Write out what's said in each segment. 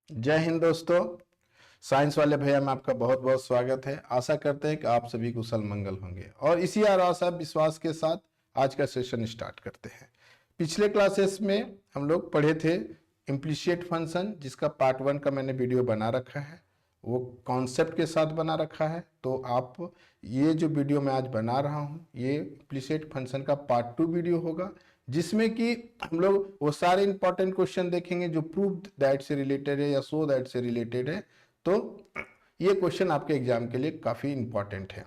जय हिंद दोस्तों। साइंस वाले भैया में आपका बहुत बहुत स्वागत है। आशा करते हैं कि आप सभी कुशल मंगल होंगे और इसी आशा विश्वास के साथ आज का सेशन स्टार्ट करते हैं। पिछले क्लासेस में हम लोग पढ़े थे इम्प्लिसिट फंक्शन, जिसका पार्ट 1 का मैंने वीडियो बना रखा है, वो कॉन्सेप्ट के साथ बना रखा है। तो आप ये जो वीडियो मैं आज बना रहा हूँ ये इम्प्लिसिट फंक्शन का पार्ट 2 वीडियो होगा, जिसमें कि हम लोग वो सारे इंपॉर्टेंट क्वेश्चन देखेंगे जो प्रूव दैट से रिलेटेड है या शो दैट से रिलेटेड है। तो ये क्वेश्चन आपके एग्जाम के लिए काफी इंपॉर्टेंट है।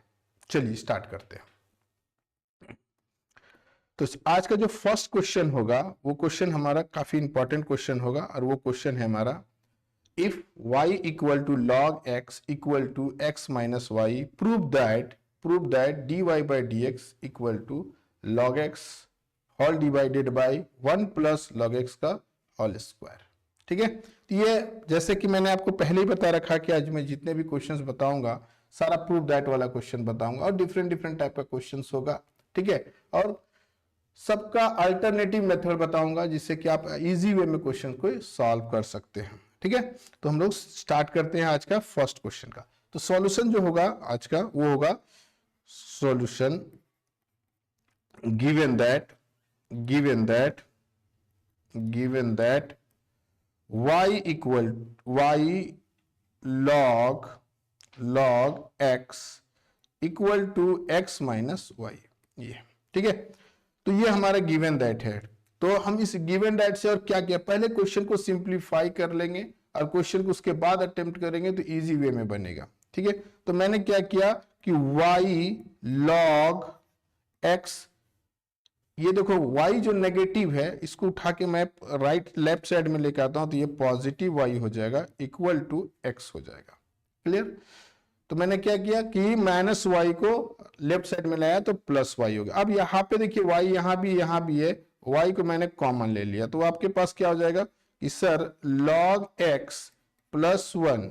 चलिए स्टार्ट करते हैं। तो आज का जो फर्स्ट क्वेश्चन होगा वो क्वेश्चन हमारा काफी इंपॉर्टेंट क्वेश्चन होगा और वो क्वेश्चन है हमारा, if y equal to log x equal to x minus y prove that dy by D x equal to log x whole divided by 1 plus log x का whole square. ठीक है, तो ये जैसे कि मैंने आपको पहले ही बता रखा कि आज मैं जितने भी क्वेश्चंस बताऊंगा सारा प्रूव दैट वाला क्वेश्चन बताऊंगा और डिफरेंट डिफरेंट टाइप का क्वेश्चंस होगा। ठीक है, और सबका अल्टरनेटिव मेथड बताऊंगा जिससे कि आप इजी वे में क्वेश्चन को सॉल्व कर सकते हैं। ठीक है, तो हम लोग स्टार्ट करते हैं आज का फर्स्ट क्वेश्चन का। तो सॉल्यूशन जो होगा आज का वो होगा solution given that y equal y log x equal to x minus y. ये ठीक है, तो ये हमारा गिवन दैट है। तो हम इस गिवन दैट से और क्या किया, पहले क्वेश्चन को सिंप्लीफाई कर लेंगे और क्वेश्चन को उसके बाद अटेम्प्ट करेंगे तो इजी वे में बनेगा। ठीक है, तो मैंने क्या किया कि y log x, ये देखो y जो नेगेटिव है इसको उठा के मैं राइट लेफ्ट साइड में लेकर आता हूं तो ये पॉजिटिव y हो जाएगा इक्वल टू x हो जाएगा। क्लियर, तो मैंने क्या किया कि माइनस वाई को लेफ्ट साइड में लाया तो प्लस वाई हो गया। अब यहां पे देखिए y यहां भी है, y को मैंने कॉमन ले लिया तो आपके पास क्या हो जाएगा कि sir log x plus 1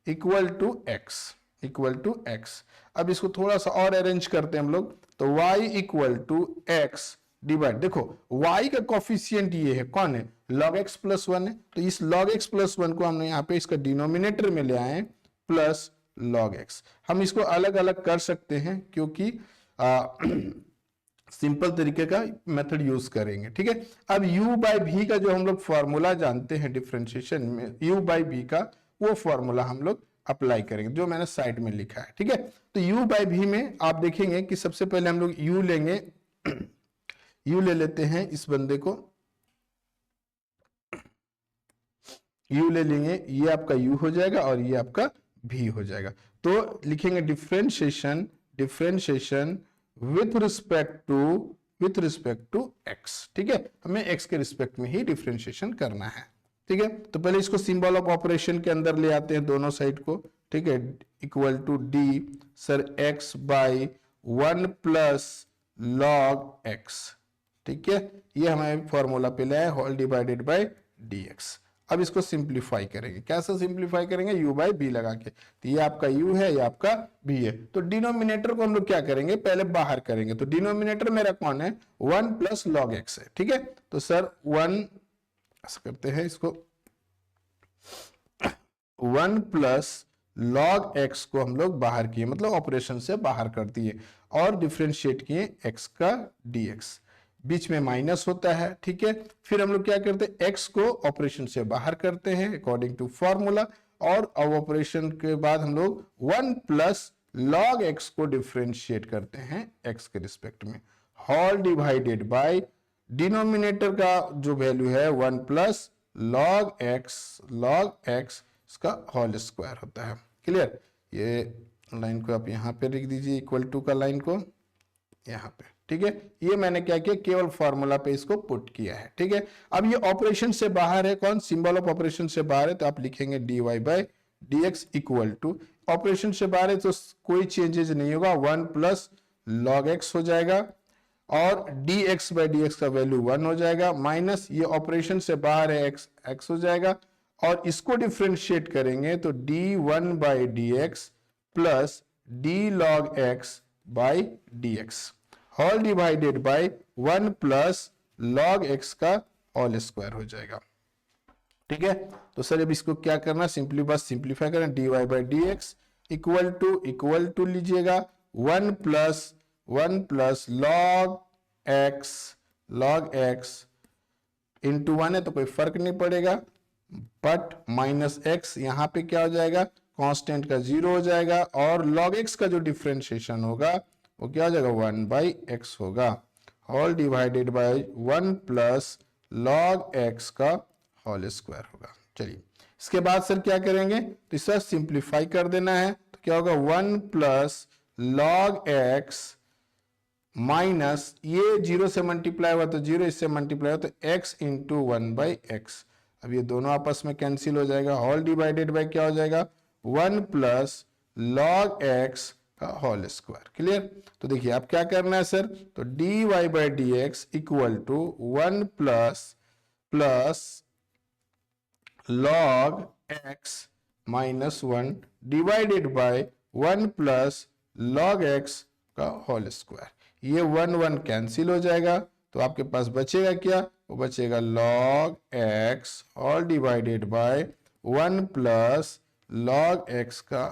equal to x। अब इसको थोड़ा सा और अरेंज करते हैं हम लोग, तो y equal to x divide, देखो y का कोफिशियंट ये है, कौन है, log x प्लस 1 है, तो इस log x प्लस 1 को हमने यहाँ पे इसका डिनोमिनेटर में ले आए प्लस log x। हम इसको अलग अलग कर सकते हैं क्योंकि सिंपल तरीके का मेथड यूज करेंगे। ठीक है, अब u बाई भी का जो हम लोग फॉर्मूला जानते हैं डिफरेंशिएशन में, u बाई भी का वो फॉर्मूला हम लोग अप्लाई करेंगे जो मैंने साइड में लिखा है। ठीक है, तो u बाई भी में आप देखेंगे कि सबसे पहले हम लोग u लेंगे, u ले लेते हैं, इस बंदे को u ले लेंगे, ये आपका u हो जाएगा और ये आपका v हो जाएगा। तो लिखेंगे differentiation with respect to x। ठीक है, हमें x के रिस्पेक्ट में ही डिफरेंशिएशन करना है। ठीक है, तो पहले इसको सिंबल ऑफ ऑपरेशन के अंदर ले आते हैं दोनों साइड को। ठीक है, equal to d sir x by 1 plus log x। ठीक है, ये हमें फॉर्मूला पे लाया होल डिवाइडेड बाई dx। अब इसको सिंप्लीफाई करेंगे, कैसे सिंप्लीफाई करेंगे, u बाई बी लगा के, तो ये आपका u है, ये आपका b है। तो डिनोमिनेटर को हम लोग क्या करेंगे, पहले बाहर करेंगे, तो डिनोमिनेटर मेरा कौन है, 1 प्लस लॉग एक्स है। ठीक है, तो सर 1 ऐसा करते हैं इसको, 1 प्लस लॉग एक्स को हम लोग बाहर किए, मतलब ऑपरेशन से बाहर कर दिए और डिफ्रेंशिएट किए x का dx, बीच में माइनस होता है। ठीक है, फिर हम लोग क्या करते हैं, x को ऑपरेशन से बाहर करते हैं अकॉर्डिंग टू फॉर्मूला, और अब ऑपरेशन के बाद हम लोग 1 प्लस log x को डिफ्रेंशिएट करते हैं x के रिस्पेक्ट में, होल डिवाइडेड बाय डिनोमिनेटर का जो वैल्यू है 1 प्लस log x इसका होल स्क्वायर होता है। क्लियर, ये लाइन को आप यहां पे लिख दीजिए, इक्वल टू का लाइन को यहां पे। ठीक है, ये मैंने क्या किया, केवल फॉर्मूला पे इसको पुट किया है। ठीक है, अब ये ऑपरेशन से बाहर है, कौन, सिंबल ऑफ ऑपरेशन से बाहर है, तो आप लिखेंगे dy by D x equal to, operation से बाहर है तो कोई चेंजेस नहीं होगा, 1 प्लस log x हो जाएगा और dx बाई डी एक्स का वैल्यू 1 हो जाएगा, माइनस ये ऑपरेशन से बाहर है x हो जाएगा, और इसको डिफ्रेंशिएट करेंगे तो d1 by D x plus d log x by D x whole divided by 1 plus log x का होल स्क्वायर हो जाएगा। ठीक है। तो सर अब इसको क्या करना, सिंपली बस सिंप्लीफाई करें, dy by D x equal to लीजिएगा 1 प्लस लॉग एक्स इंटू 1 है तो कोई फर्क नहीं पड़ेगा, बट माइनस एक्स यहाँ पे क्या हो जाएगा, कांस्टेंट का 0 हो जाएगा, और लॉग एक्स का जो डिफ्रेंशिएशन होगा वो क्या हो जाएगा 1/x होगा, whole divided by 1 plus log x का होल स्क्वायर होगा। चलिए इसके बाद सर क्या करेंगे, तो इसे सिंप्लीफाई कर देना है, तो क्या होगा 1 प्लस लॉग एक्स माइनस ये 0 से मल्टीप्लाई हुआ तो 0, इससे मल्टीप्लाई हुआ तो x इंटू 1/x। अब ये दोनों आपस में कैंसिल हो जाएगा, होल डिवाइडेड बाय क्या हो जाएगा 1 प्लस लॉग एक्स का होल स्क्वायर। क्लियर। तो देखिए आप क्या करना है सर, तो dy by D x equal to 1 plus log x minus 1 divided by 1 plus log x का होल स्क्वायर। ये 1 कैंसिल हो जाएगा, तो आपके पास बचेगा क्या, वो बचेगा log x all divided by 1 plus log x का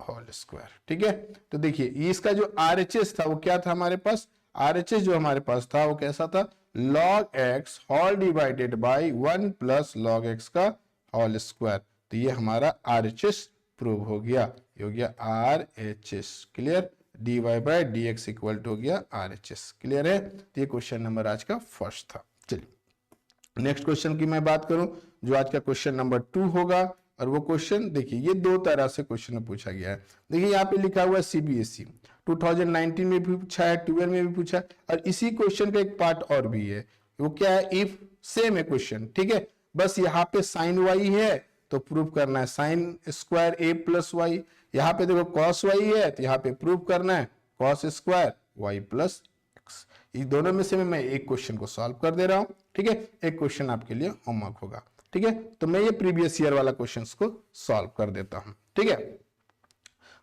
होल स्क्वायर। ठीक है। तो देखिए इसका जो RHS था वो क्या था हमारे पास, RHS जो हमारे पास था वो कैसा था, log x whole divided by 1 plus log x का होल स्क्वायर। तो ये हमारा RHS प्रूव हो गया, ये हो गया RHS। Clear. dy by D x equal to हो गया RHS। क्लियर है। तो ये क्वेश्चन नंबर आज का फर्स्ट था। चलिए नेक्स्ट क्वेश्चन की मैं बात करूं जो आज का क्वेश्चन नंबर 2 होगा, और वो क्वेश्चन देखिए ये दो तरह से क्वेश्चन में पूछा गया है। देखिए यहाँ पे लिखा हुआ है CBSE 2019 में भी पूछा है, 12 में भी पूछा है, और इसी क्वेश्चन का एक पार्ट और भी है, वो क्या है, इफ सेम है क्वेश्चन। ठीक है। बस यहाँ पे साइन वाई है तो प्रूव करना है sine square a plus y, यहाँ पे देखो कॉस वाई है तो यहाँ पे प्रूव करना है cos square y plus x. इस दोनों में से मैं एक क्वेश्चन को सॉल्व कर दे रहा हूं। ठीक है। एक क्वेश्चन आपके लिए होमवर्क होगा। ठीक है। तो मैं ये प्रीवियस ईयर वाला क्वेश्चन को सॉल्व कर देता हूं। ठीक है।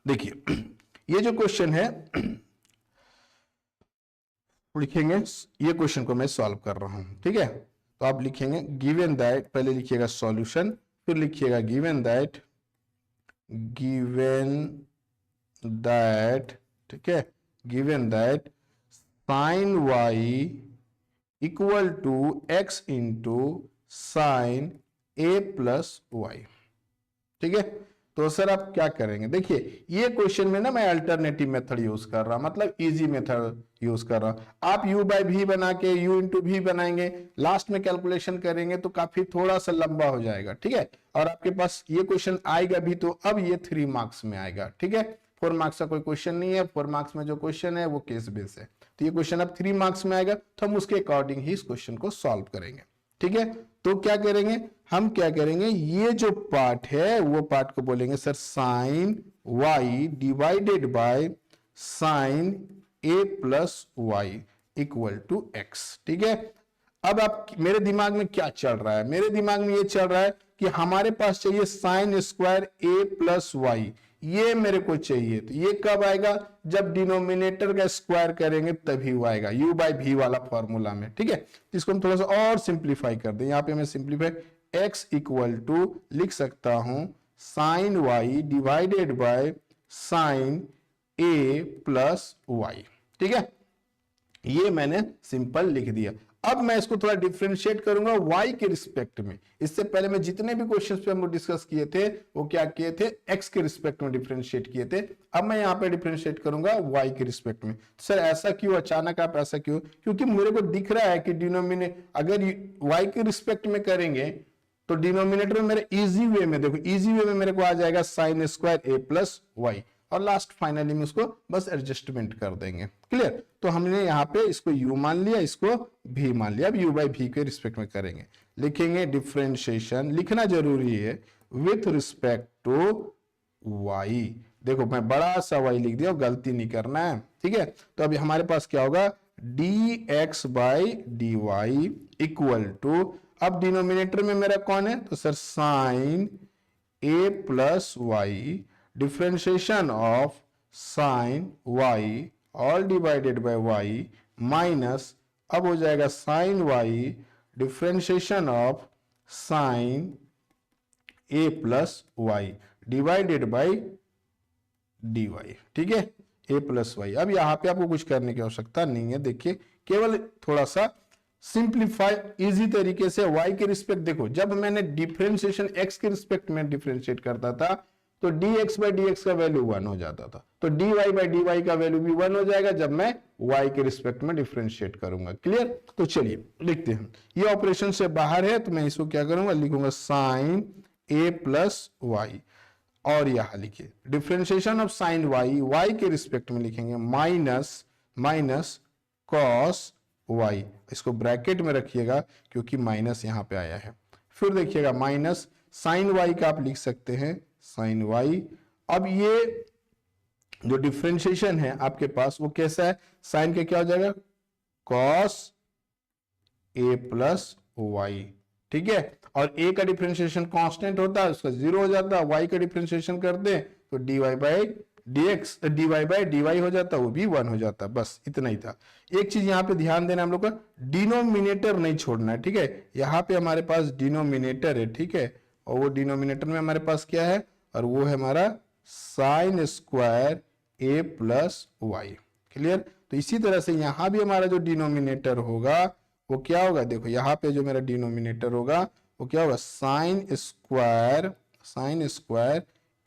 देखिए ये जो क्वेश्चन है लिखेंगे, ये क्वेश्चन को मैं सॉल्व कर रहा हूं। ठीक है। तो आप लिखेंगे गिवन दैट, पहले लिखिएगा सॉल्यूशन, फिर लिखिएगा गिवन दैट ठीक है, given that sine y equal to x into sine A plus y. ठीक है। तो सर आप क्या करेंगे, देखिए ये क्वेश्चन में ना मैं अल्टरनेटिव मेथड यूज कर रहा हूं, मतलब इजी मेथड यूज कर रहा हूं। आप u बाई भी बना के u इंटू भी बनाएंगे, लास्ट में कैलकुलेशन करेंगे तो काफी थोड़ा सा लंबा हो जाएगा। ठीक है। और आपके पास ये क्वेश्चन आएगा भी तो अब ये 3 मार्क्स में आएगा। ठीक है। 4 मार्क्स का कोई क्वेश्चन नहीं है, 4 मार्क्स में जो क्वेश्चन है वो केस बेस है, तो ये क्वेश्चन अब 3 मार्क्स में आएगा, तो हम उसके अकॉर्डिंग ही इस क्वेश्चन को सॉल्व करेंगे। ठीक है। तो क्या करेंगे, हम क्या करेंगे, ये जो पार्ट है वो पार्ट को बोलेंगे sir sine y divided by sine a plus y equal to x। ठीक है। अब आप मेरे दिमाग में क्या चल रहा है, मेरे दिमाग में ये चल रहा है कि हमारे पास चाहिए sine square a plus Y, ये मेरे को चाहिए। तो ये कब आएगा, जब डिनोमिनेटर का स्क्वायर करेंगे तभी वो आएगा, u बाई भी वाला फॉर्मूला में। ठीक है। इसको हम थोड़ा सा और सिंप्लीफाई कर दें, यहाँ पे मैं सिंप्लीफाई x इक्वल टू लिख सकता हूं sine y divided by sine a plus y. ठीक है। ये मैंने सिंपल लिख दिया। अब मैं इसको थोड़ा डिफरेंशिएट करूंगा y के रिस्पेक्ट में। इससे पहले मैं जितने भी क्वेश्चंस पे हम लोग डिस्कस किए थे वो क्या किए थे, x के रिस्पेक्ट में डिफरेंशिएट किए थे। अब मैं यहाँ पे डिफरेंशिएट करूंगा y के रिस्पेक्ट में। सर ऐसा क्यों, अचानक आप ऐसा क्यों, क्योंकि मेरे को दिख रहा है कि डिनोमिनेटर अगर y के रिस्पेक्ट में करेंगे तो डिनोमिनेटर में मेरे इजी वे में, देखो इजी वे में मेरे को आ जाएगा sine square a plus y, और लास्ट फाइनली में उसको बस एडजस्टमेंट कर देंगे। क्लियर। तो हमने यहाँ पे इसको u मान लिया, इसको v मान लिया। अब u बाई v के रिस्पेक्ट में करेंगे, लिखेंगे डिफरेंशिएशन, लिखना जरूरी है विथ रिस्पेक्ट टू y। देखो मैं बड़ा सा y लिख दिया, गलती नहीं करना है। ठीक है। तो अभी हमारे पास क्या होगा, dx by d y equal to, अब डिनोमिनेटर में मेरा कौन है, तो sir sine a plus y differentiation of sine y all divided by y minus, अब हो जाएगा sine y differentiation of sine A plus Y divided by d y, ठीक है, ए प्लस वाई। अब यहाँ पे आपको कुछ करने की आवश्यकता नहीं है, देखिए केवल थोड़ा सा सिंप्लीफाई इजी तरीके से y के रिस्पेक्ट, देखो जब मैंने डिफरेंशिएशन x के रिस्पेक्ट में डिफरेंशिएट करता था तो dx बाई डी का वैल्यू 1 हो जाता था, तो dy बाई डी का वैल्यू भी 1 हो जाएगा जब मैं y के रिस्पेक्ट में डिफरेंशिएट करूंगा। क्लियर? तो चलिए लिखते हैं, ये ऑपरेशन से बाहर है तो मैं इसको क्या करूंगा, लिखूंगा साइन a प्लस वाई, और यहां लिखिए डिफरेंशिएशन ऑफ साइन y के रिस्पेक्ट में लिखेंगे माइनस कॉस y, इसको ब्रैकेट में रखिएगा क्योंकि माइनस यहां पे आया है। फिर देखिएगा माइनस साइन y का आप लिख सकते हैं साइन y। अब ये जो डिफरेंशिएशन है आपके पास वो कैसा है, साइन का क्या हो जाएगा, कॉस a प्लस वाई, ठीक है, और a का डिफरेंशिएशन कांस्टेंट होता है, उसका 0 हो जाता है, y का डिफरेंशिएशन करते हैं तो dy बाई डी वाई हो जाता, वो भी 1 हो जाता, बस इतना ही था। एक चीज यहाँ पे ध्यान देना, हम लोग का डिनोमिनेटर नहीं छोड़ना है, ठीक है, यहाँ पे हमारे पास डिनोमिनेटर है, ठीक है, और वो डिनोमिनेटर में हमारे पास क्या है, और वो है हमारा साइन स्क्वायर ए प्लस वाई। क्लियर? तो इसी तरह से यहाँ भी हमारा जो डिनोमिनेटर होगा वो क्या होगा, देखो यहाँ पे जो मेरा डिनोमिनेटर होगा वो क्या होगा, साइन स्क्वायर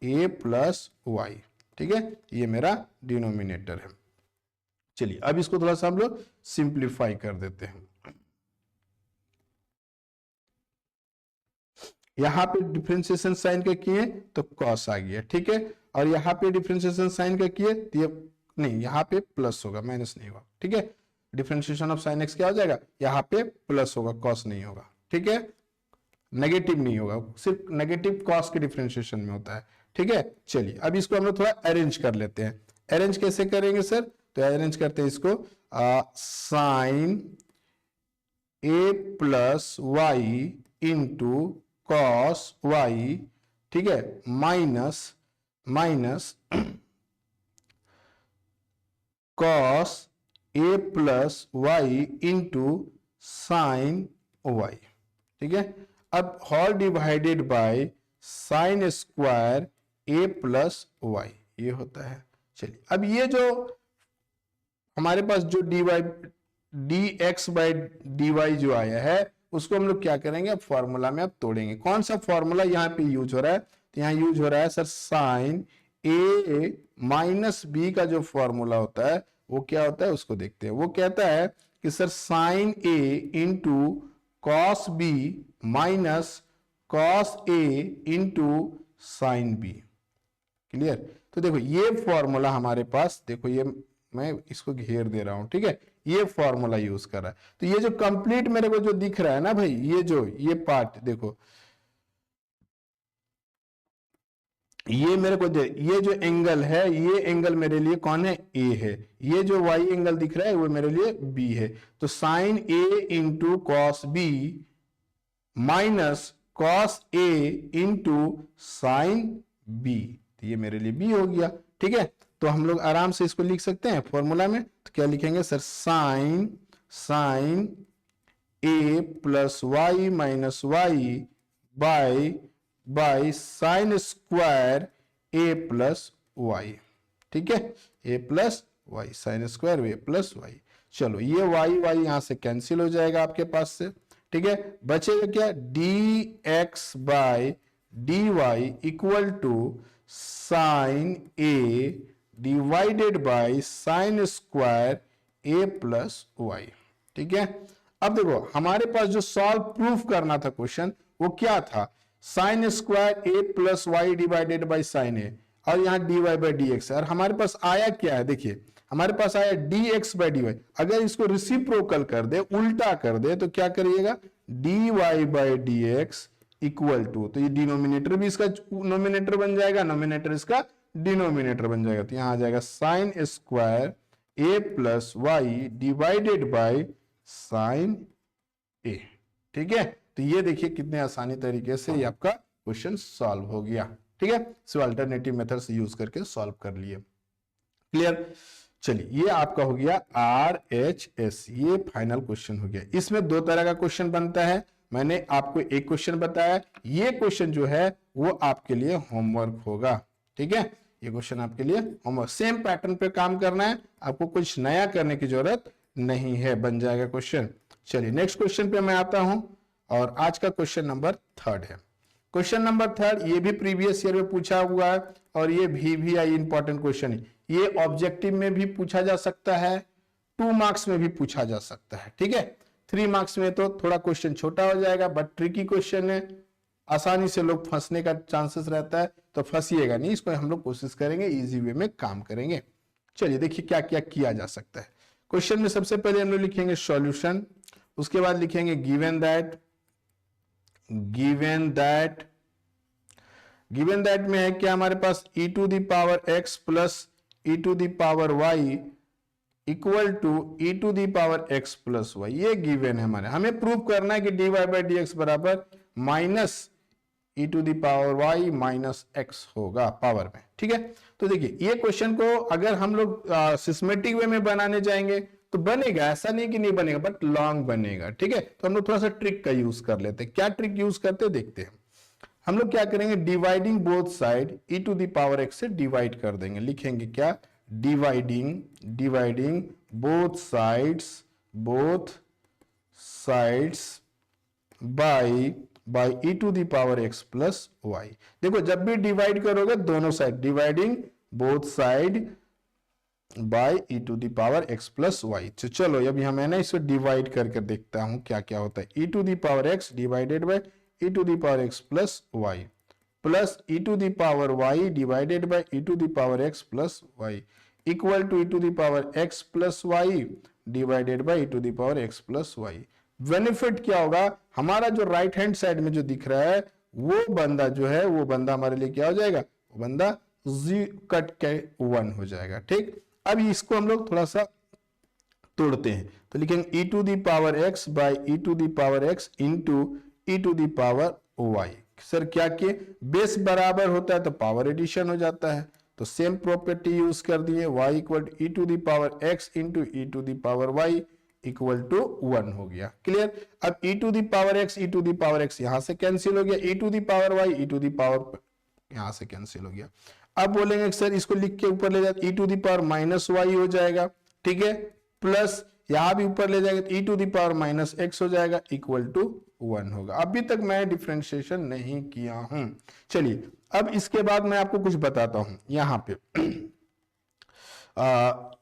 ए प्लस वाई, ठीक है, ये मेरा डिनोमिनेटर है। चलिए अब इसको थोड़ा सा हम लोग सिंप्लीफाई कर देते हैं। यहां पे डिफरेंशिएशन साइन का किए तो कॉस आ गया, ठीक है, और यहाँ पे डिफरेंशिएशन साइन का किए तो ये नहीं, यहाँ पे प्लस होगा, माइनस नहीं होगा, ठीक है, डिफरेंशिएशन ऑफ साइन एक्स क्या हो जाएगा, यहाँ पे प्लस होगा, कॉस नहीं होगा, ठीक है, नेगेटिव नहीं होगा, सिर्फ नेगेटिव कॉस के डिफरेंशिएशन में होता है, ठीक है। चलिए अब इसको हम लोग थोड़ा अरेंज कर लेते हैं। अरेंज कैसे करेंगे सर, तो अरेंज करते हैं इसको, साइन ए plus Y into cos Y, ठीक है, minus cos A plus Y into sine Y, ठीक है। अब whole divided by sine square A plus Y, ये होता है। चलिए अब ये जो हमारे पास जो d x by d y जो आया है उसको हम लोग क्या करेंगे, अब फॉर्मूला में अब तोड़ेंगे। कौन सा फॉर्मूला यहाँ पे यूज हो रहा है, तो यहाँ यूज हो रहा है सर साइन ए माइनस बी का जो फॉर्मूला होता है वो क्या होता है उसको देखते हैं। वो कहता है कि sir sine A into cos B minus cos A into sine B. Clear? तो देखो ये फॉर्मूला हमारे पास, देखो ये मैं इसको घेर दे रहा हूं, ठीक है, ये फॉर्मूला यूज कर रहा है। तो ये जो कंप्लीट मेरे को जो दिख रहा है ना भाई, ये पार्ट देखो, ये मेरे को ये जो एंगल है, ये एंगल मेरे लिए कौन है, ए है। ये जो वाई एंगल दिख रहा है वो मेरे लिए बी है। तो sine A into cos B minus cos A into sine B, तो ये मेरे लिए बी हो गया, ठीक है। तो हम लोग आराम से इसको लिख सकते हैं फॉर्मूला में। तो क्या लिखेंगे sir, sine A plus y minus y by sine square A plus y, ठीक है, a plus y, sine square A plus y. चलो ये वाई यहां से कैंसिल हो जाएगा आपके पास से, ठीक है, बचेगा क्या, d x by d y equal to sine a divided by sine square A plus y, ठीक है। अब देखो हमारे पास जो सॉल्व प्रूफ करना था क्वेश्चन वो क्या था, sine square A plus Y divided by sine A, और यहाँ D Y by D X. और हमारे पास आया क्या है, देखिए हमारे पास आया d x by d y. अगर इसको रिसिप्रोकल कर दे, उल्टा कर दे, तो क्या करिएगा, d Y by D x equal to, तो ये डिनोमिनेटर भी इसका नोमिनेटर बन जाएगा, नोमिनेटर इसका डिनोमिनेटर बन जाएगा। तो यहां आ जाएगा sine square A plus Y divided by sine A, ठीक है। तो ये देखिए कितने आसानी तरीके से ये आपका क्वेश्चन सॉल्व हो गया, ठीक है। सो अल्टरनेटिव मेथड से यूज करके सॉल्व कर लिए। क्लियर? चलिए ये आपका हो गया RHS, ये फाइनल क्वेश्चन हो गया। इसमें दो तरह का क्वेश्चन बनता है, मैंने आपको एक क्वेश्चन बताया, ये क्वेश्चन जो है वो आपके लिए होमवर्क होगा। ठीक है, ये क्वेश्चन आपके लिए होमवर्क, सेम पैटर्न पे काम करना है, आपको कुछ नया करने की जरूरत नहीं है, बन जाएगा क्वेश्चन। चलिए नेक्स्ट क्वेश्चन पे मैं आता हूं, और आज का क्वेश्चन नंबर 3 है। क्वेश्चन नंबर 3 ये भी प्रीवियस ईयर में पूछा हुआ है, और ये भी आई इंपॉर्टेंट क्वेश्चन है। ये ऑब्जेक्टिव में भी पूछा जा सकता है, 2 मार्क्स में भी पूछा जा सकता है। ठीक है, 3 मार्क्स में तो थोड़ा क्वेश्चन छोटा हो जाएगा, बट ट्रिकी क्वेश्चन है, आसानी से लोग फंसने का चांसेस रहता है, तो फंसिएगा नहीं, इसको हम लोग कोशिश करेंगे इजी वे में काम करेंगे। चलिए देखिए क्या क्या किया जा सकता है। क्वेश्चन में सबसे पहले हम लोग लिखेंगे सॉल्यूशन, उसके बाद लिखेंगे गिवन दैट में है क्या हमारे पास e to the power x plus e to the power y equal to e to the power x plus y, ये गिवन है हमारे। हमें प्रूव करना है कि dy बाई dx बराबर minus e to the power y minus x होगा power में। ठीक है, तो देखिए ये क्वेश्चन को अगर हम लोग सिस्मेटिक वे में बनाने जाएंगे तो बनेगा, ऐसा नहीं कि नहीं बनेगा, बट लॉन्ग बनेगा। ठीक है, तो हम लोग थोड़ा सा ट्रिक का यूज कर लेते हैं। क्या ट्रिक यूज करते देखते हैं। हम लोग क्या करेंगे, dividing both side e to the power x से डिवाइड कर देंगे। लिखेंगे क्या, dividing both sides by e to the power x plus y। देखो जब भी डिवाइड करोगे दोनों side, dividing both side by e to the power x plus y। तो चलो अभी हम है ना इसको डिवाइड करके देखता हूं क्या क्या होता है। e to the power x divided by e to the power x plus y plus e to the power y divided by e to the power x plus y equal to e to the power x plus y divided by e to the power x plus y। Benefit क्या होगा, हमारा जो right hand side में जो दिख रहा है वो बंदा जो है, वो बंदा हमारे लिए क्या हो जाएगा, वो बंदा जी कट के 1 हो जाएगा। ठीक, अब इसको हम लोग थोड़ा सा तोड़ते हैं, तो लिखेंगे e to the power x by e to the power x into e to the power y। Sir क्या किए, बेस बराबर होता है तो पावर एडिशन हो जाता है, तो सेम प्रॉपर्टी यूज कर दिए, y equal to e to the power x into e to the power y equal to 1 हो गया। क्लियर, अब e to the power x e to the power x यहां से कैंसिल हो गया, e to the power y e to the power यहां से cancel हो गया। अब बोलेंगे सर इसको लिख के ऊपर ले जाते, e to the power minus y हो जाएगा। ठीक है, प्लस यहां भी ऊपर ले जाएगा, e to the power minus x हो जाएगा इक्वल टू 1 होगा। अभी तक मैं डिफरेंशिएशन नहीं किया हूं। चलिए अब इसके बाद मैं आपको कुछ बताता हूं, यहां पे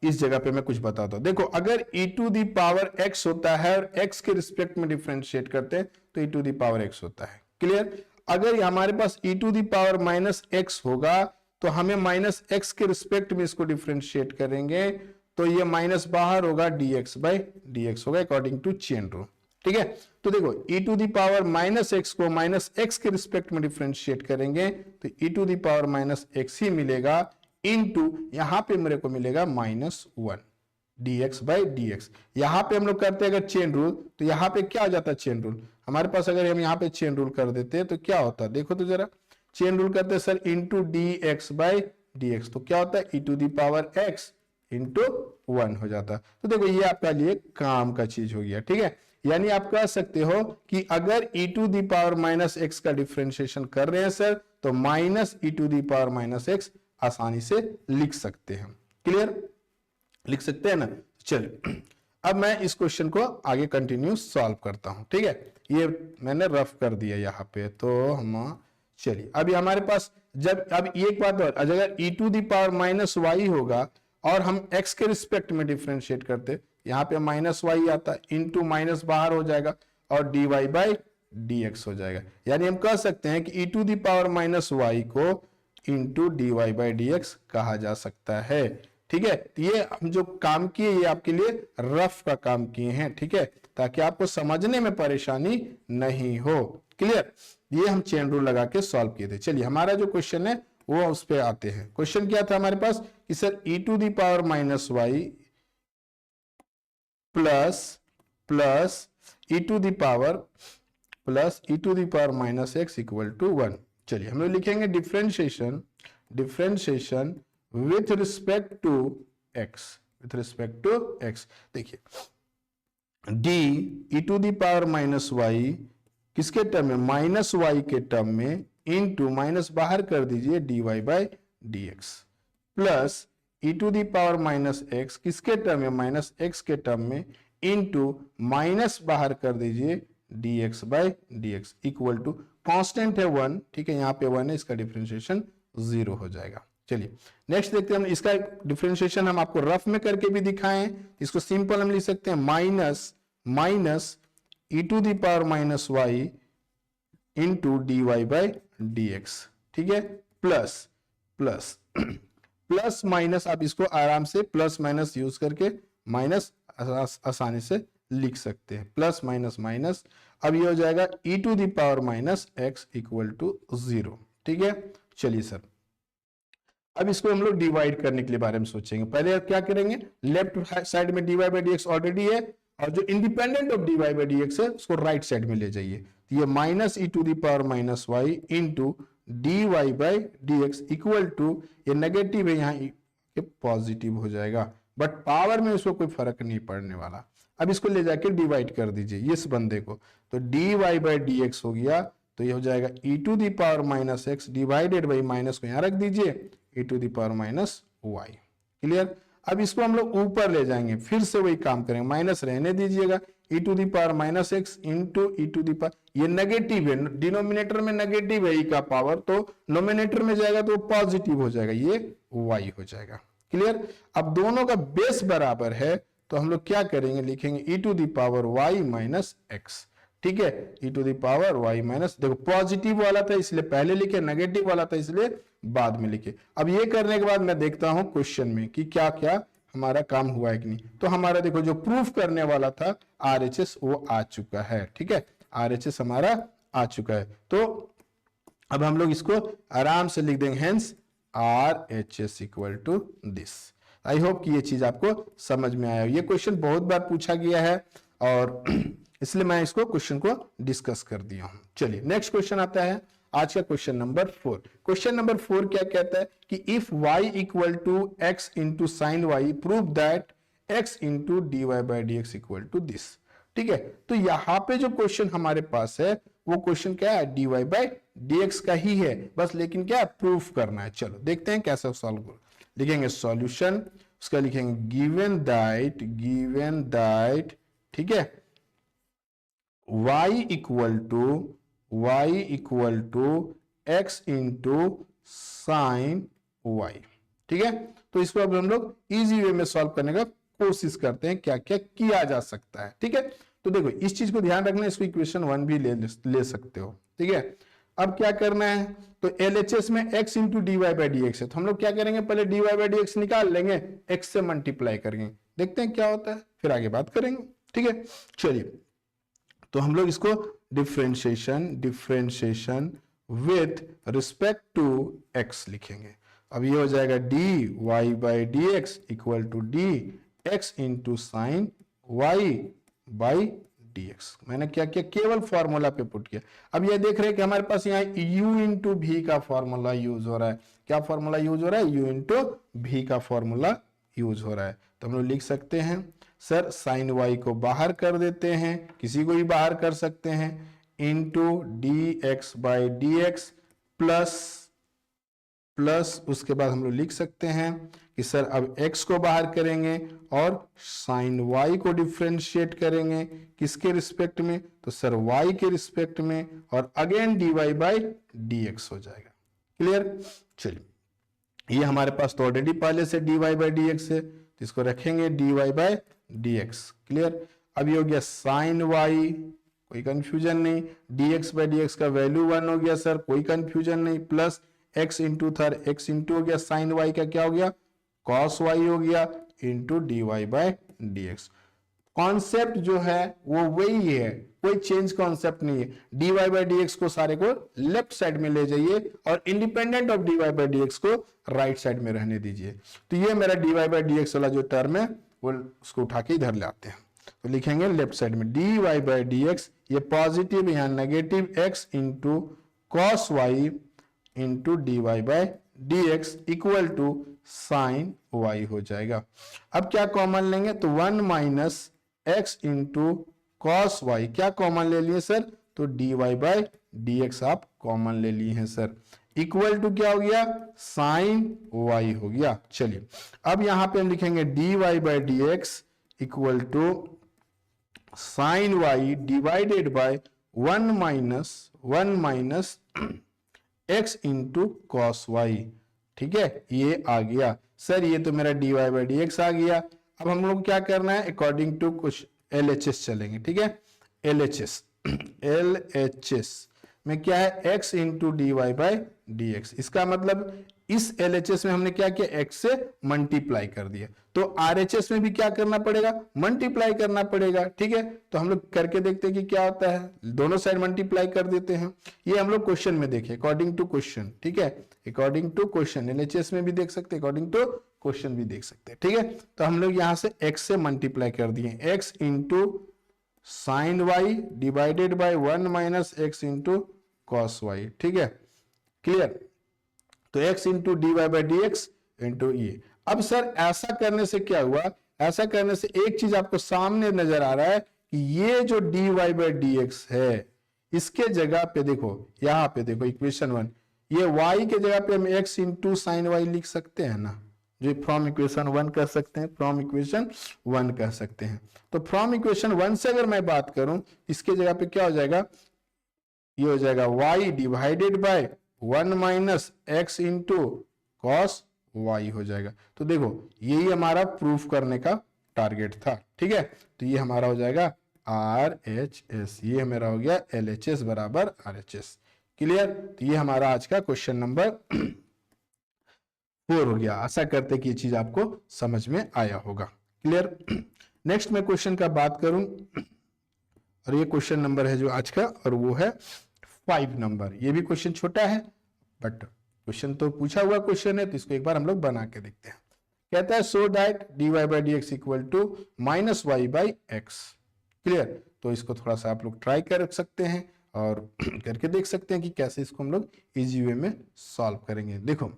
इस जगह पे मैं कुछ बताता हूं। देखो अगर e to the power x होता है और x के रिस्पेक्ट में डिफरेंशिएट करते हैं तो e to the power x होता है। क्लियर, अगर हमारे पास e to the power minus x होगा तो हमें माइनस x के रिस्पेक्ट में इसको डिफरेंशिएट करेंगे तो ये माइनस बाहर होगा, dx बाई dx होगा अकॉर्डिंग टू चेन रूल। ठीक है, तो देखो e to the power minus x को माइनस x के रिस्पेक्ट में डिफरेंशिएट करेंगे तो e to the power minus x ही मिलेगा, इनटू यहां पे मेरे को मिलेगा -1 dx बाई dx। यहां पे हम लोग करते हैं अगर चेन रूल, तो यहां पे क्या हो जाता है चेन रूल हमारे पास, अगर हम यहां पे चेन रूल कर देते हैं तो क्या होता है, देखो तो जरा चेन रूल करते हैं sir, into dx by dx, तो क्या होता है e to the power x into 1 हो जाता है। तो देखो ये आपका लिए काम का चीज हो गया। ठीक है, यानी आप कह सकते हो कि अगर e to the power minus x का डिफरेंशिएशन कर रहे हैं सर तो minus e to the power minus x आसानी से लिख सकते हैं। क्लियर, लिख सकते हैं ना। चलिए अब मैं इस क्वेश्चन को आगे कंटिन्यू सॉल्व करता हूं। ठीक है, ये मैंने रफ कर दिया यहाँ पे, तो हम चलिए अभी हमारे पास जब अब एक बात और, अगर e to the power minus y होगा और हम x के रिस्पेक्ट में डिफरेंशिएट करते, यहाँ पे माइनस y आता है, इंटू माइनस बाहर हो जाएगा और dy बाई dx हो जाएगा। यानी हम कह सकते हैं कि e to the power minus y को into d Y by D x कहा जा सकता है। ठीक है, तो ये हम जो काम किए ये आपके लिए रफ का काम किए हैं। ठीक है, ताकि आपको समझने में परेशानी नहीं हो। क्लियर, ये हम चेन रूल लगा के सॉल्व किए थे। चलिए हमारा जो क्वेश्चन है वो उस पे आते हैं। क्वेश्चन क्या था हमारे पास कि sir e to the power minus Y plus e to the power minus X equal to 1। चलिए हम लोग लिखेंगे differentiation with respect to X. देखिए D e to the power minus Y किसके टर्म में, माइनस वाई के term में into minus बाहर कर दीजिए dy by D x plus E to the power minus X किसके टर्म में, माइनस एक्स के टर्म में, इंटू माइनस बाहर कर दीजिए d x by D x equal to constant है 1, ठीक है, यहाँ पे 1 है, इसका डिफरेंशिएशन 0 हो जाएगा। चलिए नेक्स्ट देखते हैं हम इसका डिफरेंशिएशन, हम आपको रफ में करके भी दिखाएं, इसको सिंपल हम लिख सकते हैं minus e to the power minus y into d Y by D x, ठीक है, प्लस माइनस, आप इसको आराम से प्लस माइनस यूज करके माइनस आसानी से लिख सकते हैं, प्लस माइनस माइनस, अब ये हो जाएगा E to the power minus X equal to 0, ठीक है। चलिए सर अब इसको हम लोग डिवाइड करने के लिए बारे में सोचेंगे। पहले क्या करेंगे, लेफ्ट साइड में dy by D x already है और जो independent of dy by D x है उसको राइट साइड में ले जाइए, तो ये minus e to the power minus y into d Y by D x equal to, ये नेगेटिव है यहाँ पॉजिटिव हो जाएगा, बट पावर में उसको कोई फर्क नहीं पड़ने वाला। अब इसको ले जाके डिवाइड कर दीजिए इस बंदे को, तो D Y by D X हो गया, तो ये हो जाएगा E to the power minus X divided by minus को यहाँ रख दीजिए E to the power minus Y, clear. अब इसको हम लोग ऊपर ले जाएंगे, फिर से वही काम करेंगे, माइनस रहने दीजिएगा, E to the power minus x into E to the power, ये नेगेटिव है, डिनोमिनेटर में नेगेटिव है ई का पावर, तो नोमिनेटर में जाएगा तो पॉजिटिव हो जाएगा, ये वाई हो जाएगा, क्लियर। अब दोनों का बेस बराबर है तो हम लोग क्या करेंगे, लिखेंगे E to the power Y minus X, ठीक है, E to the power Y minus, देखो पॉजिटिव वाला था इसलिए पहले लिखे, नेगेटिव वाला था इसलिए बाद में लिखे। अब ये करने के बाद मैं देखता हूं क्वेश्चन में कि क्या क्या हमारा काम हुआ है कि नहीं, तो हमारा देखो जो प्रूफ करने वाला था RHS वो आ चुका है, ठीक है, RHS हमारा आ चुका है, तो अब हम लोग इसको आराम से लिख देंगे, hence RHS equal to this. I hope कि ये चीज आपको समझ में आया। ये क्वेश्चन बहुत बार पूछा गया है और इसलिए मैं इसको क्वेश्चन को डिस्कस कर दिया हूं। चलिए नेक्स्ट क्वेश्चन आता है आज का क्वेश्चन नंबर 4। क्वेश्चन नंबर 4 क्या कहता है कि if y equal to x into sine y prove that x into d Y by D x equal to this, ठीक है। तो यहाँ पे जो क्वेश्चन हमारे पास है वो क्वेश्चन क्या है, d Y by D x का ही है बस, लेकिन क्या प्रूफ करना है। चलो देखते हैं कैसे सॉल्व कर, लिखेंगे सॉल्यूशन, उसका लिखेंगे गिवन दैट, ठीक है, y equal to x into sine Y, ठीक है। तो इसको अब हम लोग इजी वे में सॉल्व करने का कोशिश करते हैं, क्या क्या किया जा सकता है, ठीक है। तो देखो इस चीज को ध्यान रखना, इसको इक्वेशन 1 भी ले सकते हो, ठीक है। अब क्या करना है, तो LHS में x into d Y by D x है, तो हम लोग क्या करेंगे, पहले d Y by D x निकाल लेंगे, x से मल्टीप्लाई करेंगे, देखते हैं क्या होता है, फिर आगे बात करेंगे, ठीक है। चलिए तो हम लोग इसको differentiation with respect to x लिखेंगे। अब ये हो जाएगा d Y by D x equal to d x into sine y by D x. मैंने क्या किया, केवल फॉर्मूला पे पुट किया। अब ये देख रहे हैं कि हमारे पास यहाँ u इंटू भी का फॉर्मूला यूज हो रहा है। क्या फॉर्मूला यूज हो रहा है, u इंटू भी का फॉर्मूला यूज हो रहा है। तो हम लोग लिख सकते हैं सर साइन वाई को बाहर कर देते हैं, किसी को भी बाहर कर सकते हैं, into D x by D x plus उसके बाद हम लोग लिख सकते हैं कि सर अब x को बाहर करेंगे और साइन y को डिफरेंशिएट करेंगे, किसके रिस्पेक्ट में, तो सर y के रिस्पेक्ट में, और अगेन dy बाई dx हो जाएगा, क्लियर। चलिए ये हमारे पास तो ऑलरेडी पहले से dy बाई dx है, तो इसको रखेंगे dy बाई dx, क्लियर। अब ये हो गया साइन y, कोई कंफ्यूजन नहीं, dx बाई dx का वैल्यू 1 हो गया सर, कोई कंफ्यूजन नहीं, plus x into x into हो गया साइन y का क्या हो गया, cos y हो गया, into d Y by D x. Concept जो है वो वही है, कोई चेंज कॉन्सेप्ट नहीं है। D Y by D x को सारे को लेफ्ट साइड में ले जाइए और independent of d Y by D x को राइट साइड में रहने दीजिए। तो ये मेरा d Y by D x वाला जो टर्म है वो उसको उठा के इधर ले आते हैं, तो लिखेंगे लेफ्ट साइड में d Y by D x, ये पॉजिटिव यहाँ negative x into cos y into d Y by D x equal to sine y हो जाएगा। अब क्या कॉमन लेंगे, तो 1 minus x into cos y, क्या कॉमन ले लिए सर, तो डी वाई बाई dx आप कॉमन ले लिए हैं सर, इक्वल टू क्या हो गया, साइन y हो गया। चलिए अब यहां पे हम लिखेंगे dy by D x equal to sine y divided by 1 minus x into cos Y. ठीक है, ये आ गया सर, ये तो मेरा dy बाई डी एक्स आ गया। अब हम लोग क्या करना है, अकॉर्डिंग टू कुछ LHS चलेंगे। ठीक है, LHS में क्या है, x into d Y by D x. इसका मतलब इस LHS में हमने क्या किया, x से मल्टीप्लाई कर दिया, तो RHS में भी क्या करना पड़ेगा, मल्टीप्लाई करना पड़ेगा। ठीक है, तो हम लोग करके देखते हैं कि क्या होता है, दोनों साइड मल्टीप्लाई कर देते हैं। ये हम लोग क्वेश्चन में देखें, अकॉर्डिंग टू क्वेश्चन। ठीक है, अकॉर्डिंग टू क्वेश्चन, LHS में भी देख सकते हैं, अकॉर्डिंग टू क्वेश्चन भी देख सकते हैं। ठीक है, तो हम लोग यहां से x से मल्टीप्लाई कर दिए, x into sine y divided by 1 minus x into cos Y. ठीक है, क्लियर, तो x into d Y by D x into ये। अब सर ऐसा करने से क्या हुआ, ऐसा करने से एक चीज आपको सामने नजर आ रहा है कि ये जो d Y by D x है, इसके जगह पे देखो, यहां पे देखो इक्वेशन 1, ये y के जगह पे हम x इंटू साइन वाई लिख सकते हैं ना, जो फ्रॉम इक्वेशन 1 कर सकते हैं, फ्रॉम इक्वेशन 1 कर सकते हैं। तो फ्रॉम इक्वेशन 1 से अगर मैं बात करूं, इसके जगह पे क्या हो जाएगा, ये हो जाएगा y divided by 1 minus x into cos y हो जाएगा। तो देखो यही हमारा प्रूफ करने का टारगेट था। ठीक है, तो ये हमारा हो जाएगा RHS, ये हमारा हो गया LHS बराबर RHS। क्लियर, तो ये हमारा आज का क्वेश्चन नंबर 4 हो गया। आशा करते कि ये चीज आपको समझ में आया होगा। क्लियर, नेक्स्ट मैं क्वेश्चन का बात करूं, और ये क्वेश्चन नंबर है जो आज का, और वो है 5 नंबर। ये भी क्वेश्चन छोटा है, बट क्वेश्चन तो पूछा हुआ क्वेश्चन है, तो इसको एक बार हम लोग बना के देखते हैं। कहता है so that d Y by D x equal to minus y by x. Clear, तो इसको थोड़ा सा आप लोग ट्राई कर सकते हैं और करके देख सकते हैं कि कैसे इसको हम लोग इजी वे में सॉल्व करेंगे। देखो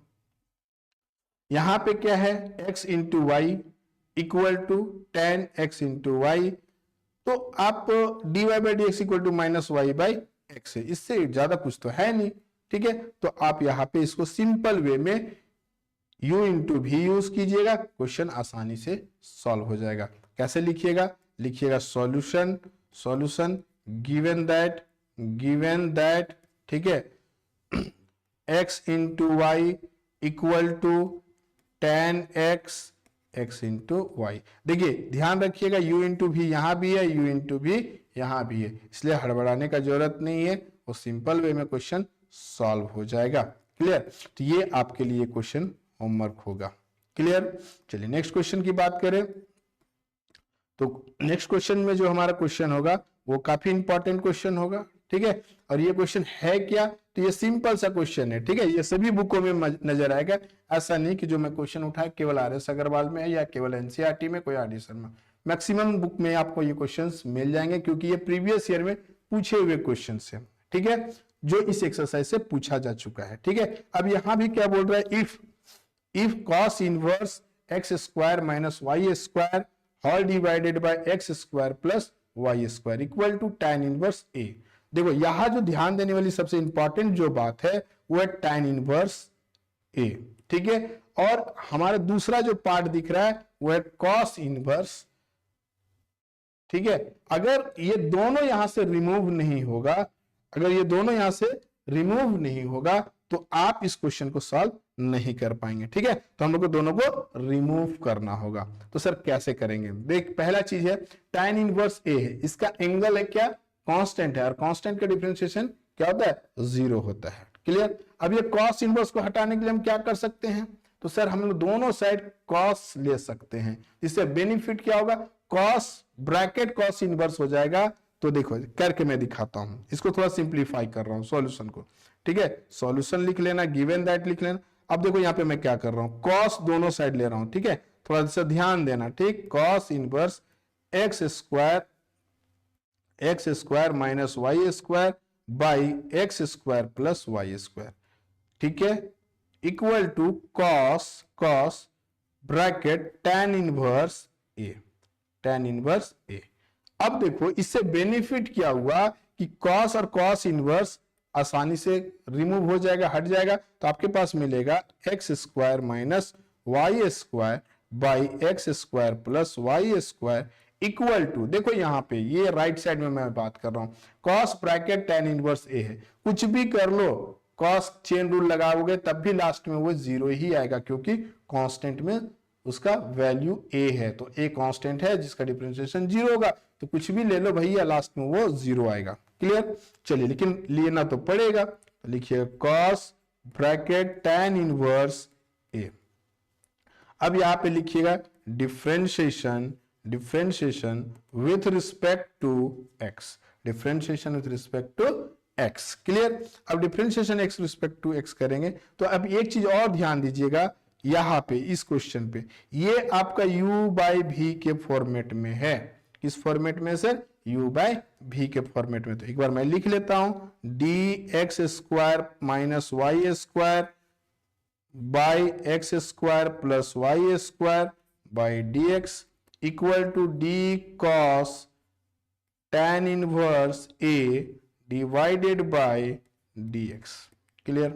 यहां पे क्या है, x into y equal to tan x into y, तो आप d Y by D x equal to minus y by x है, इससे ज्यादा कुछ तो है नहीं। ठीक है, तो आप यहां पे इसको सिंपल वे में u इंटू भी यूज कीजिएगा, क्वेश्चन आसानी से सॉल्व हो जाएगा। कैसे लिखिएगा, लिखिएगा सॉल्यूशन, सॉल्यूशन गिवन दैट ठीक है, x into y equal to tan x into y. देखिए ध्यान रखिएगा, u इंटू भी यहां भी है, u इंटू भी यहां भी है, इसलिए हड़बड़ाने का जरूरत नहीं है, वो सिंपल वे में क्वेश्चन सॉल्व हो जाएगा। क्लियर, तो ये आपके लिए क्वेश्चन होमवर्क होगा। क्लियर, चलिए नेक्स्ट क्वेश्चन की बात करें, तो नेक्स्ट क्वेश्चन में जो हमारा क्वेश्चन होगा वो काफी इंपॉर्टेंट क्वेश्चन होगा। ठीक है, और ये क्वेश्चन है क्या, तो ये सिंपल सा क्वेश्चन है। ठीक है, ये सभी बुकों में नजर आएगा, ऐसा नहीं कि जो मैं क्वेश्चन उठाया केवल RS अग्रवाल में है या केवल NCERT में, कोई RD शर्मा, मैक्सिमम बुक में आपको ये क्वेश्चंस मिल जाएंगे, क्योंकि ये प्रीवियस ईयर में पूछे हुए क्वेश्चन है। ठीक है, जो इस एक्सरसाइज से पूछा जा चुका है। ठीक है, अब यहां भी क्या बोल रहा है, if cos inverse x square minus Y square whole divided by x square plus Y square equal to tan inverse a। देखो यहां जो ध्यान देने वाली सबसे इंपॉर्टेंट जो बात है वो है tan इनवर्स a। ठीक है, और हमारा दूसरा जो पार्ट दिख रहा है वो है cos इनवर्स। ठीक है, अगर ये दोनों यहां से रिमूव नहीं होगा, अगर ये दोनों यहां से रिमूव नहीं होगा तो आप इस क्वेश्चन को सॉल्व नहीं कर पाएंगे। ठीक है, तो हम लोग को दोनों को रिमूव करना होगा। तो सर कैसे करेंगे, देख पहला चीज है tan इनवर्स a है, इसका एंगल है क्या, कांस्टेंट है, और कांस्टेंट का डिफरेंशिएशन क्या होता है, 0 होता है। क्लियर, अब ये cos इनवर्स को हटाने के लिए हम क्या कर सकते हैं, तो सर हम लोग दोनों साइड cos ले सकते हैं, इससे बेनिफिट क्या होगा, cos ब्रैकेट cos इनवर्स हो जाएगा। तो देखो करके मैं दिखाता हूं, इसको थोड़ा सिंप्लीफाई कर रहा हूं सॉल्यूशन को। ठीक है, सॉल्यूशन लिख लेना, गिवन दैट लिख लेना। अब देखो यहाँ पे मैं क्या कर रहा हूं, cos दोनों साइड ले रहा हूं। ठीक है, थोड़ा सा ध्यान देना। ठीक, cos inverse x square minus Y square by x square plus Y square. ठीक है, equal to cos bracket tan inverse a। अब देखो इससे बेनिफिट क्या हुआ कि cos और cos इनवर्स आसानी से रिमूव हो जाएगा, हट जाएगा, तो आपके पास मिलेगा x square minus Y square by x square plus Y square equal to, देखो यहाँ पे ये राइट साइड में मैं बात कर रहा हूं, कॉस ब्रैकेट tan इनवर्स ए है, कुछ भी कर लो कॉस चेन रूल लगाओगे तब भी लास्ट में वो जीरो ही आएगा, क्योंकि कांस्टेंट में उसका वैल्यू ए है, तो ए कांस्टेंट है जिसका डिफरेंशिएशन जीरो होगा, तो कुछ भी ले लो भैया लास्ट में वो जीरो आएगा। क्लियर, चलिए लेकिन लेना तो पड़ेगा, तो लिखिए cos bracket tan inverse A. अब यहां पे लिखिएगा differentiation with respect to X, differentiation with respect to X. Clear, अब differentiation X respect to X करेंगे तो अब एक चीज और ध्यान दीजिएगा, यहां पे इस क्वेश्चन पे ये आपका u बाई भी के फॉर्मेट में है, किस फॉर्मेट में सर, u बाई भी के फॉर्मेट में, तो एक बार मैं लिख लेता हूं d x square minus Y square by x square plus Y square by D x equal to d cos tan inverse a divided by dx। Clear,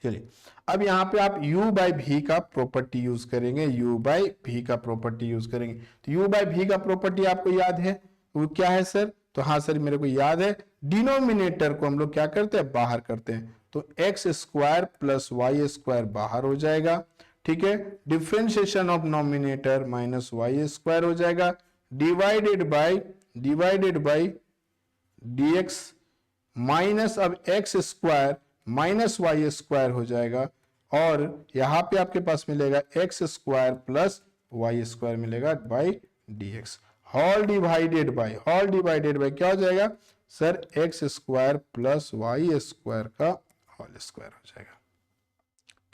चलिए अब यहां पे आप u बाई भी का प्रॉपर्टी यूज करेंगे, u by v का property use करेंगे, तो u बाई भी का प्रॉपर्टी आपको याद है, वो क्या है सर, तो हाँ सर मेरे को याद है, डिनोमिनेटर को हम लोग क्या करते हैं, बाहर करते हैं, तो x square plus Y square बाहर हो जाएगा, ठीक है, differentiation of nominator minus Y square हो जाएगा, डिवाइडेड बाय dx माइनस अब X square minus Y square हो जाएगा, और यहां पे आपके पास मिलेगा x square plus Y square मिलेगा by dx, whole divided by क्या हो जाएगा sir, X square plus Y square का होल स्क्वायर हो जाएगा।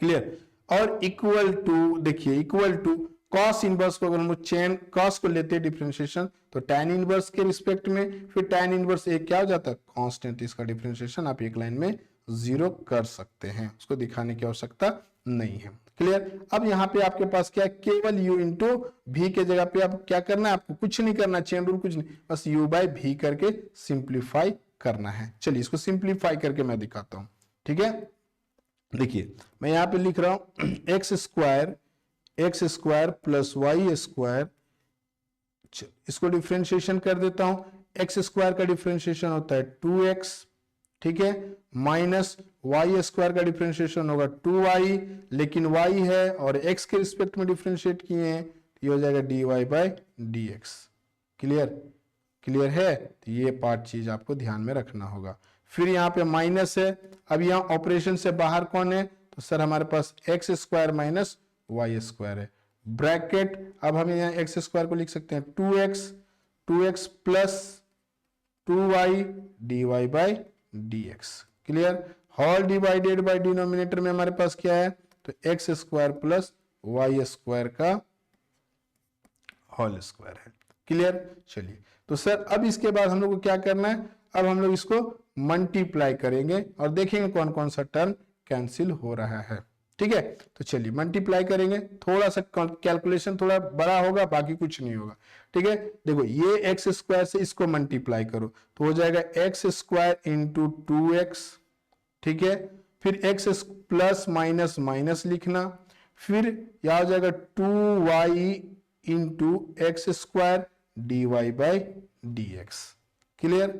क्लियर, और इक्वल टू, देखिए इक्वल टू कॉस इनवर्स को, अगर हम चेन कॉस को लेते हैं डिफरेंशिएशन तो tan इनवर्स के रिस्पेक्ट में, फिर tan इनवर्स एक क्या हो जाता है, कांस्टेंट, इसका डिफरेंशिएशन आप एक लाइन में जीरो कर सकते हैं, उसको दिखाने की आवश्यकता नहीं है। क्लियर, अब यहाँ पे आपके पास क्या, केवल u इंटू भी के जगह पे आप क्या करना है, आपको कुछ नहीं करना, चेन रूल कुछ नहीं, बस u बाई भी करके सिंप्लीफाई करना है। चलिए इसको सिंप्लीफाई करके मैं दिखाता हूं, ठीक है, देखिए मैं यहाँ पे लिख रहा हूं x square plus Y square, इसको डिफरेंशिएशन कर देता हूं, एक्स स्क्वायर का डिफरेंशिएशन होता है 2x, ठीक है, माइनस वाई स्क्वायर का डिफरेंशिएशन होगा 2y, लेकिन y है और x के रिस्पेक्ट में डिफरेंशिएट किए हैं, ये हो जाएगा dy बाई dx। क्लियर है, तो ये पार्ट चीज आपको ध्यान में रखना होगा। फिर यहाँ पे माइनस है, अब यहाँ ऑपरेशन से बाहर कौन है, तो सर हमारे पास X square minus Y square है, ब्रैकेट, अब हम यहाँ एक्स स्क्वायर को लिख सकते हैं 2x plus 2y dy by dx। Clear, whole divided by denominator में हमारे पास क्या है, तो x square plus Y square का होल स्क्वायर है। क्लियर, चलिए तो सर अब इसके बाद हम लोग को क्या करना है, अब हम लोग इसको मल्टीप्लाई करेंगे और देखेंगे कौन कौन सा टर्म कैंसिल हो रहा है। ठीक है, तो चलिए मल्टीप्लाई करेंगे, थोड़ा सा कैलकुलेशन थोड़ा बड़ा होगा, बाकी कुछ नहीं होगा। ठीक है, देखो ये एक्स स्क्वायर से इसको मल्टीप्लाई करो तो हो जाएगा एक्स स्क्वायर इंटू 2x, ठीक है, फिर एक्स प्लस माइनस माइनस लिखना, फिर यह हो जाएगा 2y into x square dy by dx। Clear,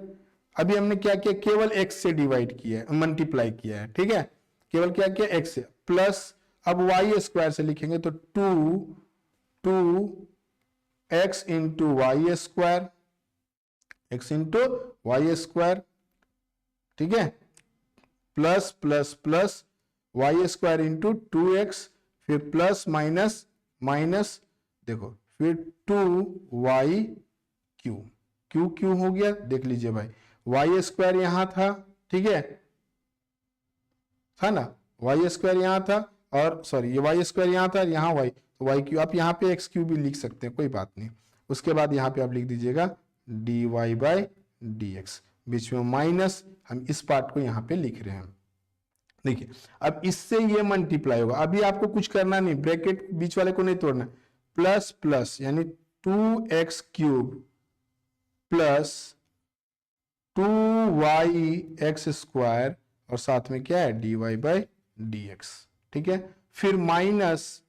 अभी हमने क्या किया, केवल x से डिवाइड किया है, मल्टीप्लाई किया है। ठीक है, केवल क्या किया, x से, प्लस अब y स्क्वायर से लिखेंगे तो 2x into y square, x into y square, ठीक है, plus plus plus Y square into 2x, फिर प्लस माइनस माइनस, देखो फिर 2y क्यू, क्यू क्यू हो गया, देख लीजिए भाई, वाई स्क्वायर यहां था, ठीक है, था ना, वाई स्क्वायर यहां था, और सॉरी ये वाई स्क्वायर यहां था, यहां वाई, तो वाई क्यू, आप यहाँ पे एक्स क्यू भी लिख सकते हैं, कोई बात नहीं। उसके बाद यहाँ पे आप लिख दीजिएगा dy बाई dx, बीच में माइनस, हम इस पार्ट को यहाँ पे लिख रहे हैं। देखिए अब इससे ये मल्टीप्लाई होगा, अभी आपको कुछ करना नहीं, ब्रैकेट बीच वाले को नहीं तोड़ना, प्लस प्लस यानी 2x क्यूब प्लस 2y(x²) और साथ में क्या है dy/dx। ठीक है, फिर माइनस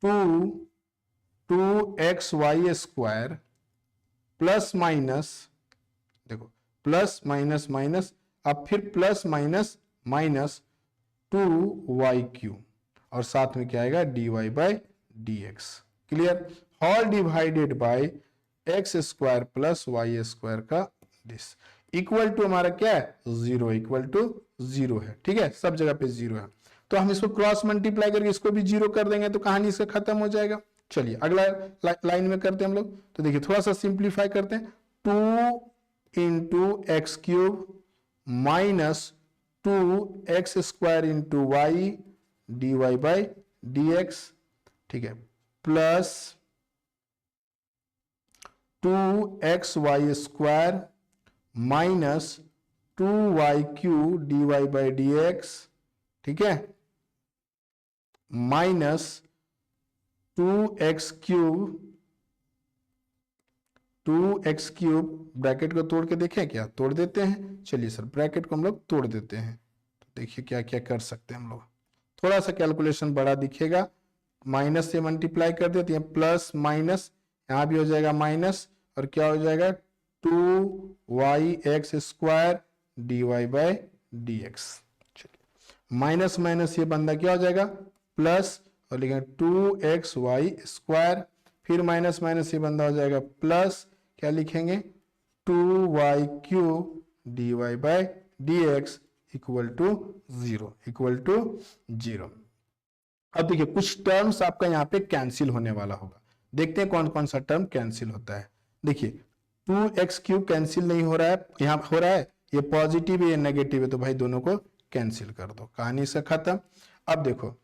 2xy² प्लस माइनस, देखो प्लस माइनस माइनस, अब फिर प्लस माइनस माइनस 2y³ और साथ में क्या आएगा dy/dx। Clear, all divided bye x² plus y² का दिस इक्वल टू हमारा क्या है 0, इक्वल टू 0 है। ठीक है, सब जगह पे 0 है, तो हम इसको क्रॉस मल्टीप्लाई करके इसको भी 0 कर देंगे तो कहानी इसका खत्म हो जाएगा। चलिए अगला लाइन में करते हैं हम लोग, तो देखिए थोड़ा सा सिंप्लीफाई करते हैं। 2x³ minus 2x² into Y dy/dx, ठीक है, plus 2xy² minus 2y³ dy/dx, ठीक है, माइनस 2x³ ब्रैकेट को तोड़ के देखें क्या, तोड़ देते हैं। चलिए सर ब्रैकेट को हम लोग तोड़ देते हैं, तो देखिए क्या क्या कर सकते हैं हम लोग। थोड़ा सा कैलकुलेशन बड़ा दिखेगा, माइनस से मल्टीप्लाई कर देते हैं, प्लस माइनस यहां भी हो जाएगा माइनस, और क्या हो जाएगा 2y(x²) dy/dx। माइनस माइनस ये बंदा क्या हो जाएगा प्लस, और लिखेंगे 2xy², फिर माइनस माइनस ये बंदा हो जाएगा प्लस, क्या लिखेंगे 2y³ dy/dx equal to 0, equal to 0। अब देखिए कुछ टर्म्स आपका यहाँ पे कैंसिल होने वाला होगा, देखते हैं कौन कौन सा टर्म कैंसिल होता है। देखिए 2x³ कैंसिल नहीं हो रहा है, यहाँ हो रहा है, ये पॉजिटिव है ये नेगेटिव है, तो भाई दोनों को कैंसिल कर दो, कहानी से खत्म। अब देखो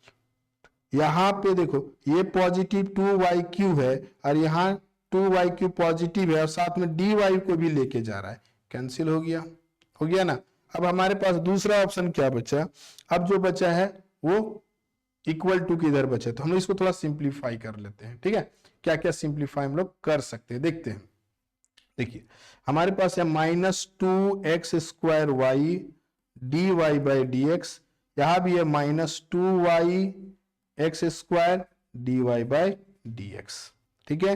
यहाँ पे देखो ये पॉजिटिव 2y³ है और यहाँ 2y³ पॉजिटिव है और साथ में dy को भी लेके जा रहा है, कैंसिल हो गया ना। अब हमारे पास दूसरा ऑप्शन क्या बचा, अब जो बचा है वो इक्वल टू किधर बचे, तो हम लोग इसको थोड़ा सिंप्लीफाई कर लेते हैं। ठीक है, क्या क्या सिंप्लीफाई हम लोग कर सकते हैं देखते हैं। देखिए हमारे पास है -2x² dy/dx, यहां भी है -2y(x²) dy/dx। ठीक है,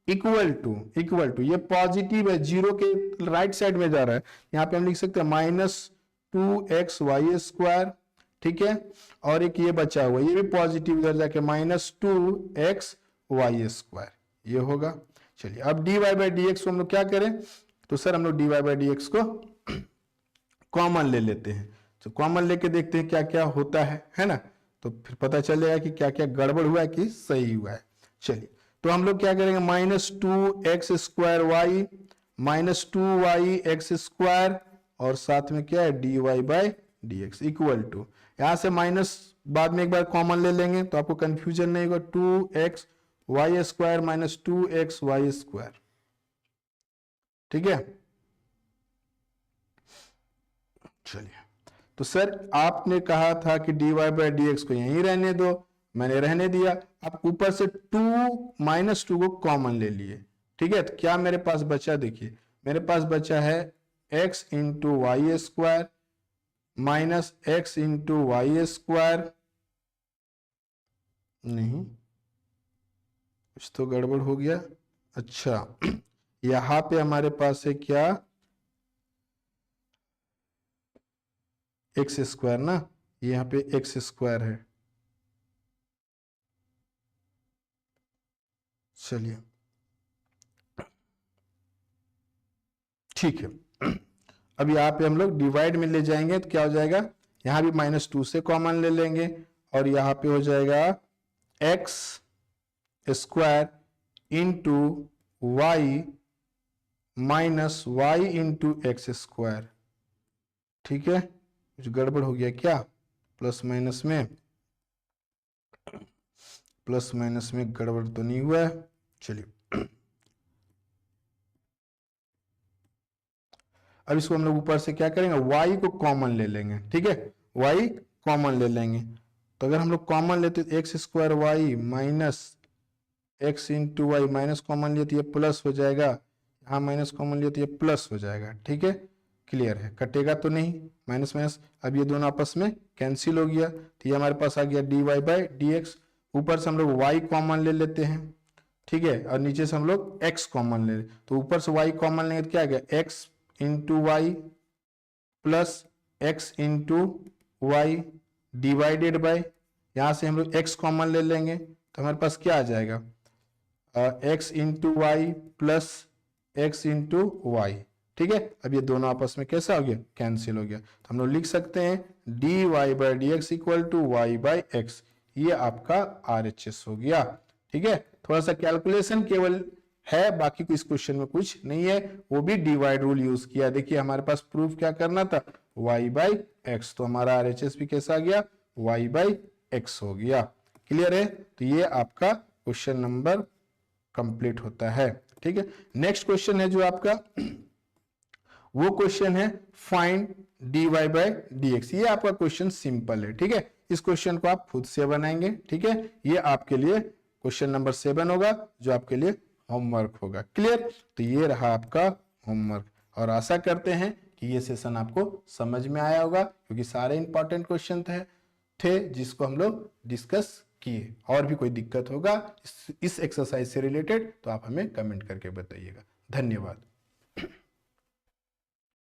इक्वल टू ये पॉजिटिव है, जीरो के राइट साइड में जा रहा है, यहां पे हम लिख सकते हैं -2xy²। ठीक है, और एक ये बचा हुआ ये भी पॉजिटिव इधर जाके -2xy², ये होगा। चलिए अब dy/dx को हम लोग क्या करें, तो सर हम लोग dy/dx को कॉमन ले लेते हैं, तो कॉमन लेके देखते हैं क्या क्या होता है ना, तो फिर पता चलेगा कि क्या क्या गड़बड़ हुआ है कि सही हुआ है। चलिए तो हम लोग क्या करेंगे -2x² -2y(x²) और साथ में क्या है dy/dx इक्वल टू, यहां से माइनस बाद में एक बार कॉमन ले लेंगे तो आपको कंफ्यूजन नहीं होगा, 2xy² - 2xy²। ठीक है, चलिए तो सर आपने कहा था कि dy/dx को यहीं रहने दो, मैंने रहने दिया। अब ऊपर से 2 को कॉमन ले लिए। ठीक है, तो क्या मेरे पास बचा, देखिए मेरे पास बचा है x into y² minus x into y², नहीं कुछ तो गड़बड़ हो गया। अच्छा यहां पे हमारे पास है क्या x² ना, यहाँ पे x² है। चलिए ठीक है, अब यहाँ पे हम लोग डिवाइड में ले जाएंगे तो क्या हो जाएगा, यहाँ भी -2 से कॉमन ले लेंगे और यहाँ पे हो जाएगा x² into y minus y into x²। ठीक है, कुछ गड़बड़ हो गया क्या, प्लस माइनस में गड़बड़ तो नहीं हुआ है। चलिए अब इसको हम लोग ऊपर से क्या करेंगे, y को कॉमन ले लेंगे। ठीक है, y कॉमन ले लेंगे, तो अगर हम लोग कॉमन लेते तो x² minus x into y, minus common लिए तो ये प्लस हो जाएगा, यहाँ माइनस कॉमन लिए तो ये प्लस हो जाएगा। ठीक है, क्लियर है, कटेगा तो नहीं, माइनस माइनस। अब ये दोनों आपस में कैंसिल हो गया, तो ये हमारे पास आ गया dy बाई डी एक्स। ऊपर से हम लोग y कॉमन ले लेते हैं, ठीक है, और नीचे से हम लोग x कॉमन ले, तो ऊपर से y कॉमन लेंगे तो क्या आ गया, x into y plus x into y divided by, यहाँ से हम लोग x कॉमन ले लेंगे तो हमारे पास क्या आ जाएगा, x into y plus x into y, ठीक है। अब ये दोनों आपस में कैसा हो गया, कैंसिल हो गया, तो हम लोग लिख सकते हैं d Y by D x equal to y by x, ये आपका RHS हो गया, ठीक है। थोड़ा सा कैलकुलेशन केवल है, बाकी इस क्वेश्चन में कुछ नहीं है, वो भी डिवाइड रूल यूज किया। देखिए हमारे पास प्रूफ क्या करना था, y बाई एक्स, तो हमारा RHS भी कैसा आ गया, y बाई एक्स हो गया। क्लियर है, तो ये आपका क्वेश्चन नंबर कंप्लीट होता है, ठीक है। नेक्स्ट क्वेश्चन है जो आपका, वो क्वेश्चन है फाइंड dy बाई dx। ये आपका क्वेश्चन सिंपल है, ठीक है। इस क्वेश्चन को आप खुद से बनाएंगे, ठीक है। ये आपके लिए क्वेश्चन नंबर 7 होगा, जो आपके लिए होमवर्क होगा। क्लियर, तो ये रहा आपका होमवर्क, और आशा करते हैं कि ये सेशन आपको समझ में आया होगा, क्योंकि सारे इंपॉर्टेंट क्वेश्चन थे जिसको हम लोग डिस्कस किए। और भी कोई दिक्कत होगा इस एक्सरसाइज से रिलेटेड तो आप हमें कमेंट करके बताइएगा। धन्यवाद।